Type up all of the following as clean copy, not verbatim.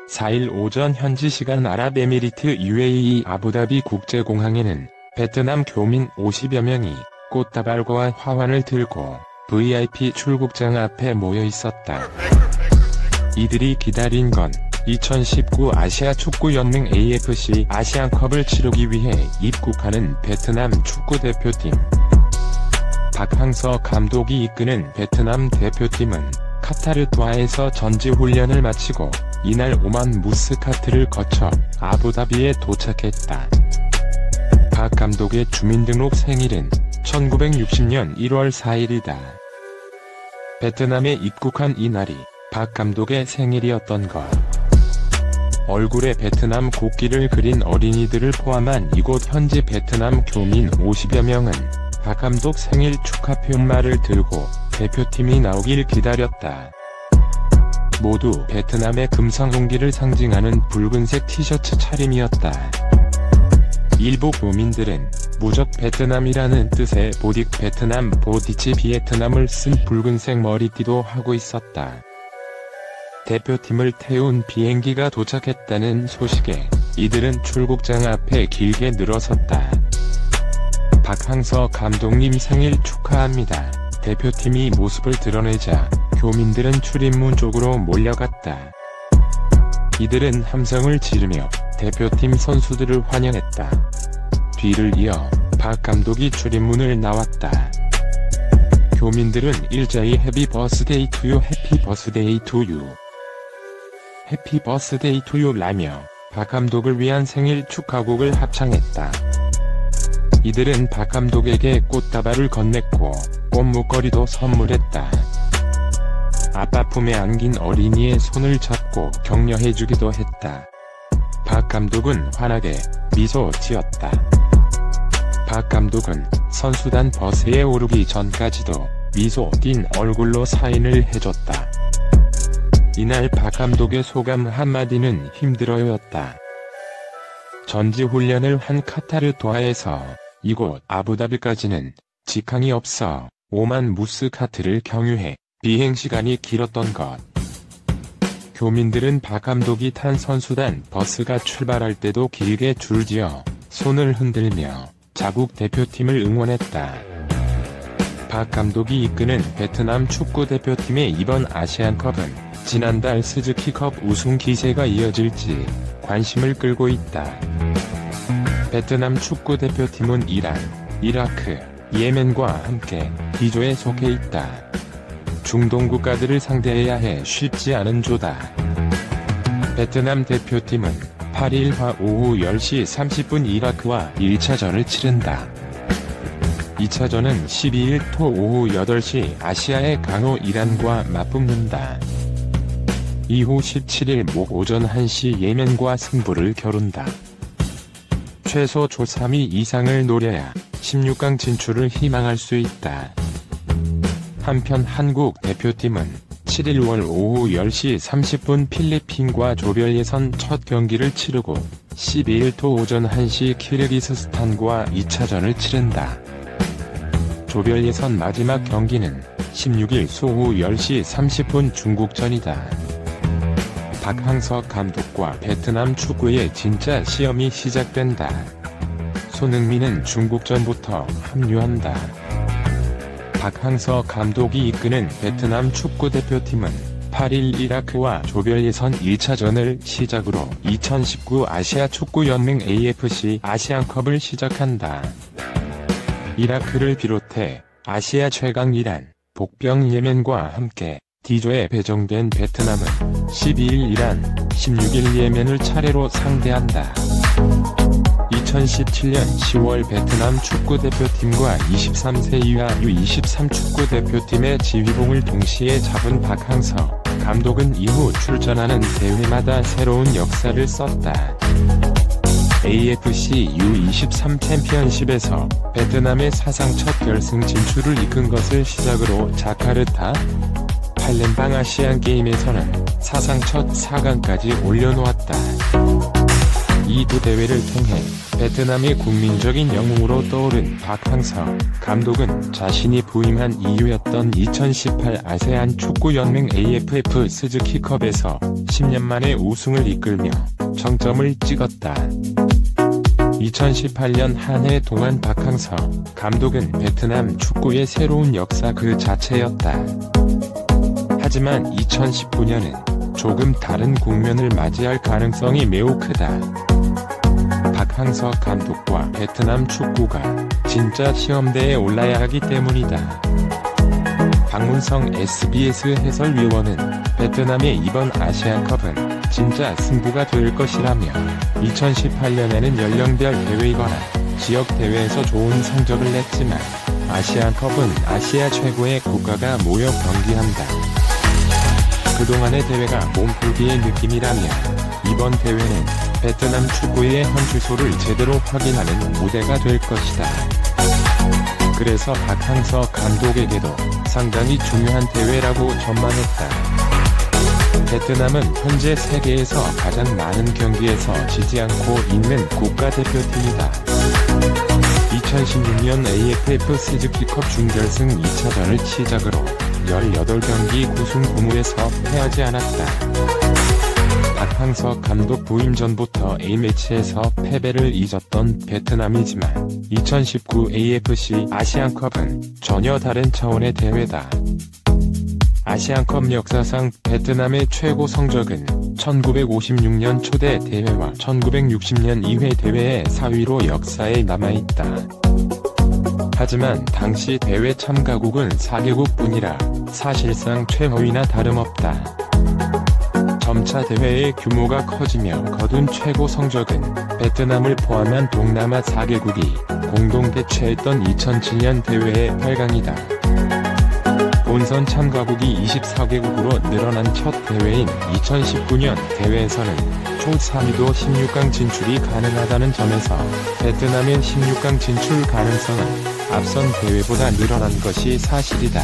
4일 오전 현지 시간 아랍에미리트 UAE 아부다비 국제공항에는 베트남 교민 50여 명이 꽃다발과 화환을 들고 VIP 출국장 앞에 모여 있었다. 이들이 기다린 건 2019 아시아 축구연맹 AFC 아시안컵을 치르기 위해 입국하는 베트남 축구대표팀. 박항서 감독이 이끄는 베트남 대표팀은 카타르 도하에서 전지훈련을 마치고 이날 오만 무스카트를 거쳐 아부다비에 도착했다. 박 감독의 주민등록 생일은 1960년 1월 4일이다. 베트남에 입국한 이날이 박 감독의 생일이었던 것. 얼굴에 베트남 국기를 그린 어린이들을 포함한 이곳 현지 베트남 교민 50여 명은 박 감독 생일 축하 표말을 들고 대표팀이 나오길 기다렸다. 모두 베트남의 금성홍기를 상징하는 붉은색 티셔츠 차림이었다. 일부 교민들은 무적 베트남이라는 뜻의 보딕 베트남 보디치 비에트남을 쓴 붉은색 머리띠도 하고 있었다. 대표팀을 태운 비행기가 도착했다는 소식에 이들은 출국장 앞에 길게 늘어섰다. 박항서 감독님 생일 축하합니다. 대표팀이 모습을 드러내자 교민들은 출입문 쪽으로 몰려갔다. 이들은 함성을 지르며 대표팀 선수들을 환영했다. 뒤를 이어 박 감독이 출입문을 나왔다. 교민들은 일자히 해피 버스데이 투유 해피 버스데이 투유 해피 버스데이 투유라며 박 감독을 위한 생일 축하곡을 합창했다. 이들은 박 감독에게 꽃다발을 건넸고 꽃목걸이도 선물했다. 아빠 품에 안긴 어린이의 손을 잡고 격려해주기도 했다. 박 감독은 환하게 미소 지었다. 박 감독은 선수단 버스에 오르기 전까지도 미소 띤 얼굴로 사인을 해줬다. 이날 박 감독의 소감 한마디는 힘들어요였다. 전지훈련을 한 카타르 도하에서 이곳 아부다비까지는 직항이 없어 오만 무스카트를 경유해 비행시간이 길었던 것. 교민들은 박 감독이 탄 선수단 버스가 출발할 때도 길게 줄지어 손을 흔들며 자국 대표팀을 응원했다. 박 감독이 이끄는 베트남 축구대표팀의 이번 아시안컵은 지난달 스즈키컵 우승 기세가 이어질지 관심을 끌고 있다. 베트남 축구대표팀은 이란, 이라크, 예멘과 함께 D조에 속해 있다. 중동 국가들을 상대해야 해 쉽지 않은 조다. 베트남 대표팀은 8일화 오후 10시 30분 이라크와 1차전을 치른다. 2차전은 12일 토 오후 8시 아시아의 강호 이란과 맞붙는다. 이후 17일 목 오전 1시 예멘과 승부를 겨룬다. 최소 조 3위 이상을 노려야 16강 진출을 희망할 수 있다. 한편 한국 대표팀은 7일 오후 10시 30분 필리핀과 조별 예선 첫 경기를 치르고 12일 토 오전 1시 키르기스스탄과 2차전을 치른다. 조별 예선 마지막 경기는 16일 오후 10시 30분 중국전이다. 박항서 감독과 베트남 축구의 진짜 시험이 시작된다. 손흥민은 중국전부터 합류한다. 박항서 감독이 이끄는 베트남 축구대표팀은 8일 이라크와 조별 예선 1차전을 시작으로 2019 아시아 축구연맹 AFC 아시안컵을 시작한다. 이라크를 비롯해 아시아 최강 이란, 복병 예멘과 함께 D조에 배정된 베트남은 12일 이란, 16일 예멘을 차례로 상대한다. 2017년 10월 베트남 축구대표팀과 23세 이하 U23 축구대표팀의 지휘봉을 동시에 잡은 박항서 감독은 이후 출전하는 대회마다 새로운 역사를 썼다. AFC U23 챔피언십에서 베트남의 사상 첫 결승 진출을 이끈 것을 시작으로 자카르타, 팔렘방 아시안게임에서는 사상 첫 4강까지 올려놓았다. 이 두 대회를 통해 베트남의 국민적인 영웅으로 떠오른 박항서 감독은 자신이 부임한 이유였던 2018 아세안 축구연맹 AFF 스즈키컵에서 10년 만에 우승을 이끌며 정점을 찍었다. 2018년 한 해 동안 박항서 감독은 베트남 축구의 새로운 역사 그 자체였다. 하지만 2019년은 조금 다른 국면을 맞이할 가능성이 매우 크다. 박항서 감독과 베트남 축구가 진짜 시험대에 올라야 하기 때문이다. 박문성 SBS 해설위원은 베트남의 이번 아시안컵은 진짜 승부가 될 것이라며 2018년에는 연령별 대회이거나 지역 대회에서 좋은 성적을 냈지만 아시안컵은 아시아 최고의 국가가 모여 경기한다. 그동안의 대회가 몸풀기의 느낌이라며 이번 대회는 베트남 축구의 한 주소를 제대로 확인하는 무대가 될 것이다. 그래서 박항서 감독에게도 상당히 중요한 대회라고 전망했다. 베트남은 현재 세계에서 가장 많은 경기에서 지지 않고 있는 국가대표팀이다. 2016년 AFF 스즈키컵 준결승 2차전을 시작으로 18경기 9승 9무에서 패하지 않았다. 박항서 감독 부임 전부터 A매치에서 패배를 잊었던 베트남이지만 2019 AFC 아시안컵은 전혀 다른 차원의 대회다. 아시안컵 역사상 베트남의 최고 성적은 1956년 초대 대회와 1960년 2회 대회의 4위로 역사에 남아있다. 하지만 당시 대회 참가국은 4개국뿐이라 사실상 최하위나 다름없다. 점차 대회의 규모가 커지며 거둔 최고 성적은 베트남을 포함한 동남아 4개국이 공동 개최했던 2007년 대회의 8강이다. 본선 참가국이 24개국으로 늘어난 첫 대회인 2019년 대회에서는 총 3위도 16강 진출이 가능하다는 점에서 베트남의 16강 진출 가능성은 앞선 대회보다 늘어난 것이 사실이다.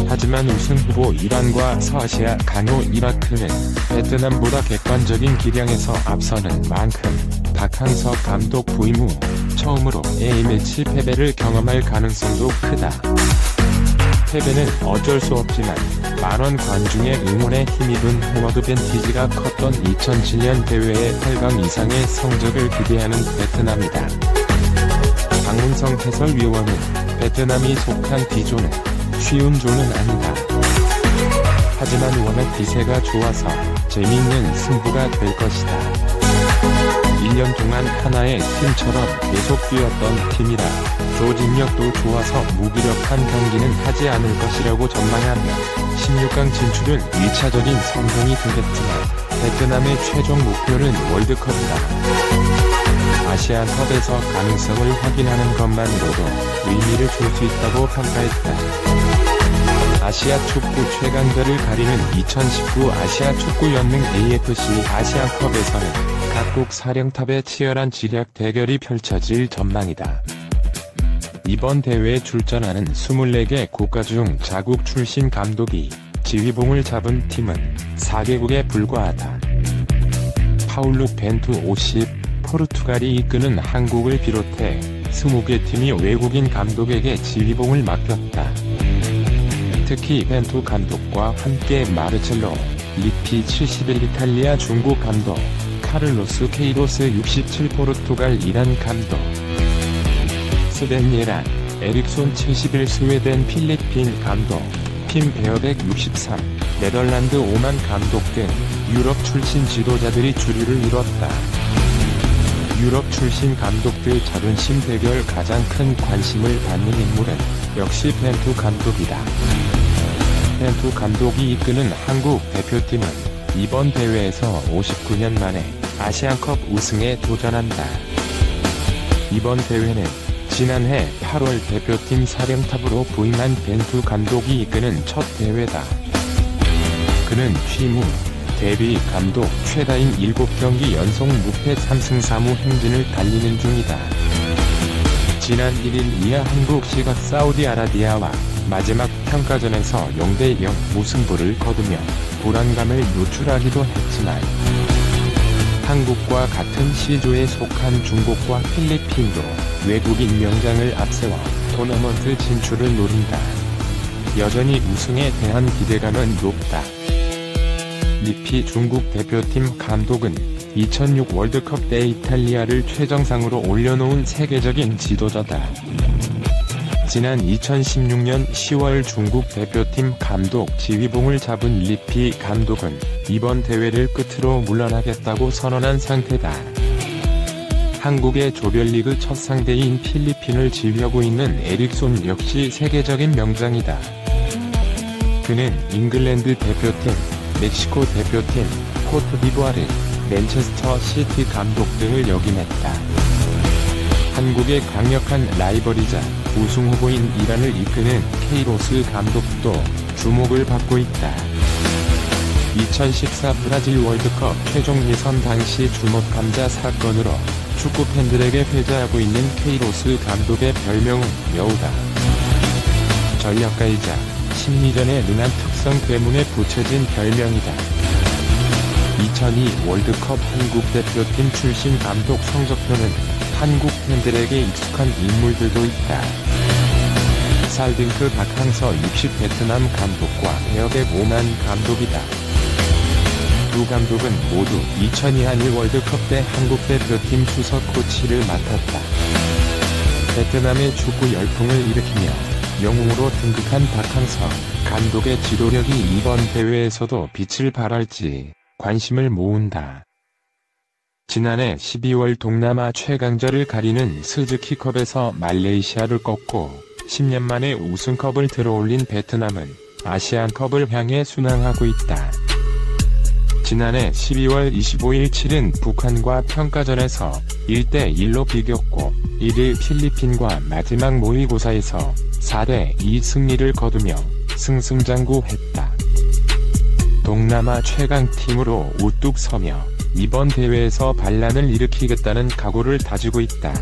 하지만 우승 후보 이란과 서아시아 강호 이라크는 베트남보다 객관적인 기량에서 앞서는 만큼 박항서 감독 부임 후 처음으로 A매치 패배를 경험할 가능성도 크다. 패배는 어쩔 수 없지만 만원 관중의 응원에 힘입은 홈 어드밴티지가 컸던 2007년 대회의 8강 이상의 성적을 기대하는 베트남이다. 박문성 해설위원은 베트남이 속한 D조는 쉬운 조는 아니다. 하지만 워낙 기세가 좋아서 재미있는 승부가 될 것이다. 1년 동안 하나의 팀처럼 계속 뛰었던 팀이라 조직력도 좋아서 무기력한 경기는 하지 않을 것이라고 전망하며 16강 진출은 1차적인 성공이 되겠지만 베트남의 최종 목표는 월드컵이다. 아시안컵에서 가능성을 확인하는 것만으로도 의미를 줄 수 있다고 평가했다. 아시아 축구 최강자를 가리는 2019 아시아 축구연맹 AFC 아시안컵에서는 각국 사령탑의 치열한 지략 대결이 펼쳐질 전망이다. 이번 대회에 출전하는 24개 국가 중 자국 출신 감독이 지휘봉을 잡은 팀은 4개국에 불과하다. 파울루 벤투 50, 포르투갈이 이끄는 한국을 비롯해 20개 팀이 외국인 감독에게 지휘봉을 맡겼다. 특히 벤투 감독과 함께 마르첼로, 리피 71 이탈리아 중국 감독, 카를로스 케이로스 67 포르투갈 이란 감독, 스벤 예란, 에릭손 71 스웨덴 필리핀 감독, 핀 베어백 63, 네덜란드 오만 감독 등 유럽 출신 지도자들이 주류를 이뤘다. 유럽 출신 감독들 자존심 대결 가장 큰 관심을 받는 인물은 역시 벤투 감독이다. 벤투 감독이 이끄는 한국 대표팀은 이번 대회에서 59년 만에 아시안컵 우승에 도전한다. 이번 대회는 지난해 8월 대표팀 사령탑으로 부임한 벤투 감독이 이끄는 첫 대회다. 그는 취임 후 데뷔 감독 최다인 7경기 연속 무패 3승 4무 행진을 달리는 중이다. 지난 1일 이하 한국 시각 사우디아라비아와 마지막 평가전에서 0대0 무승부를 거두며 불안감을 노출하기도 했지만 한국과 같은 C조에 속한 중국과 필리핀도 외국인 명장을 앞세워 토너먼트 진출을 노린다. 여전히 우승에 대한 기대감은 높다. 리피 중국 대표팀 감독은 2006 월드컵 때 이탈리아를 최정상으로 올려놓은 세계적인 지도자다. 지난 2016년 10월 중국 대표팀 감독 지휘봉을 잡은 리피 감독은 이번 대회를 끝으로 물러나겠다고 선언한 상태다. 한국의 조별리그 첫 상대인 필리핀을 지휘하고 있는 에릭손 역시 세계적인 명장이다. 그는 잉글랜드 대표팀, 멕시코 대표팀, 코트디부아르, 맨체스터 시티 감독 등을 역임했다. 한국의 강력한 라이벌이자 우승 후보인 이란을 이끄는 케이로스 감독도 주목을 받고 있다. 2014 브라질 월드컵 최종 예선 당시 주먹 감자 사건으로 축구 팬들에게 회자하고 있는 케이로스 감독의 별명은 여우다. 전략가이자 심리전에 능한 특성 때문에 붙여진 별명이다. 2002 월드컵 한국 대표팀 출신 감독 성적표는 한국 팬들에게 익숙한 인물들도 있다. 살딩크 박항서 60 베트남 감독과 베어백 오만 감독이다. 두 감독은 모두 2002 한일 월드컵 때 한국 대표팀 수석 코치를 맡았다. 베트남의 축구 열풍을 일으키며 영웅으로 등극한 박항서 감독의 지도력이 이번 대회에서도 빛을 발할지 관심을 모은다. 지난해 12월 동남아 최강자를 가리는 스즈키컵에서 말레이시아를 꺾고 10년 만에 우승컵을 들어올린 베트남은 아시안컵을 향해 순항하고 있다. 지난해 12월 25일 치른 북한과 평가전에서 1대1로 비겼고 1일 필리핀과 마지막 모의고사에서 4대2 승리를 거두며 승승장구했다. 동남아 최강팀으로 우뚝 서며 이번 대회에서 반란을 일으키겠다는 각오를 다지고 있다.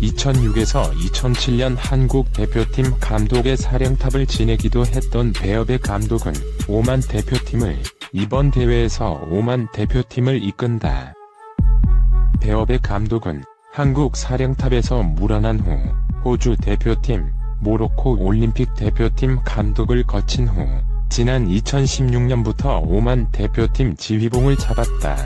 2006에서 2007년 한국 대표팀 감독의 사령탑을 지내기도 했던 베어백 감독은 오만 대표팀을 이번 대회에서 오만 대표팀을 이끈다. 베어백 감독은 한국 사령탑에서 물러난 후 호주 대표팀, 모로코 올림픽 대표팀 감독을 거친 후 지난 2016년부터 오만 대표팀 지휘봉을 잡았다.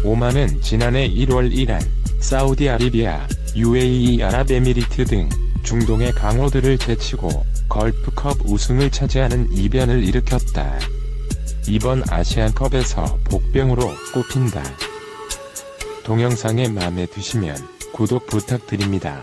오만은 지난해 1월 이란, 사우디아라비아, UAE 아랍에미리트 등 중동의 강호들을 제치고 걸프컵 우승을 차지하는 이변을 일으켰다. 이번 아시안컵에서 복병으로 꼽힌다. 동영상이 마음에 드시면 구독 부탁드립니다.